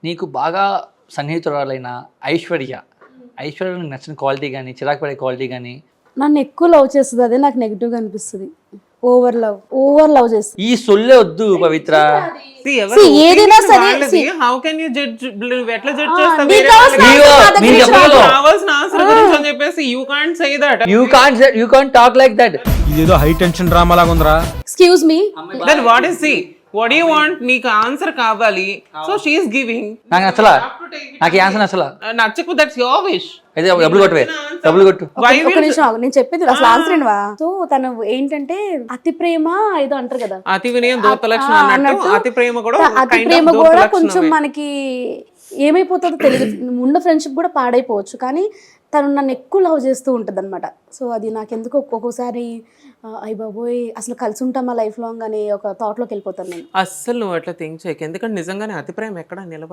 నీకు బాగా సన్నిహితురాలైన ఐశ్వర్య నీకు నచ్చిన క్వాలిటీ కానీ చిరాకు పడే క్వాలిటీ కానీ? నన్ను ఎక్కువ లవ్ చేస్తుంది, అదే నాకు నెగిటివ్గా అనిపిస్తుంది. ఓవర్ లవ్ చేస్తుంది. ఈ సొల్లే వద్దు పవిత్ర. ఏదైనా సరే హౌ కెన్ యూ జడ్జ్? ఎట్లా జడ్జ్ కావాల్సిన ఆన్సర్ గురించి అని చెప్పేసి you can't say that. You can't talk like that. ఇదేదో హై టెన్షన్ డ్రామా లాగా ఉందిరా. Excuse me, then what is see what you want? నీకు ఆన్సర్ కావాలి, సో షీ ఇస్ గివింగ్. నాకు నచ్చలా, నాకు ఈ ఆన్సర్ నచ్చలా. నచ్చకు, దట్స్ యువర్ విష్. అయితే డబ్బులు కొట్టువే, డబ్బులు కొట్టు. ఒక నిమిషం ఆగు, నేను చెప్పేది అసలు ఆన్సర్ ఏంటవా. సో తను ఏంటంటే అతి ప్రేమ ఏదో అంటారు కదా, అతి వినయం దూత లక్షణం అన్నట్టు అతి ప్రేమ కూడా కొంచెం మనకి ఏమైపోతుందో తెలియదు. ఉన్న ఫ్రెండ్షిప్ కూడా పాడైపోవచ్చు, కానీ తను నన్ను ఎక్కువ లవ్ చేస్తూ ఉంటుంది అనమాట. సో అది నాకెందుకు ఒక్కొక్కసారి అయ్య బాబోయ్ అసలు కలిసి ఉంటామా లైఫ్ లాంగ్ అనే ఒక థాట్లోకి వెళ్ళిపోతాను నేను. అస్సలు నువ్వు అట్లా థింక్ చేయకు, ఎందుకంటే నిజంగానే అతి ప్రేమ ఎక్కడ నిలబడదు.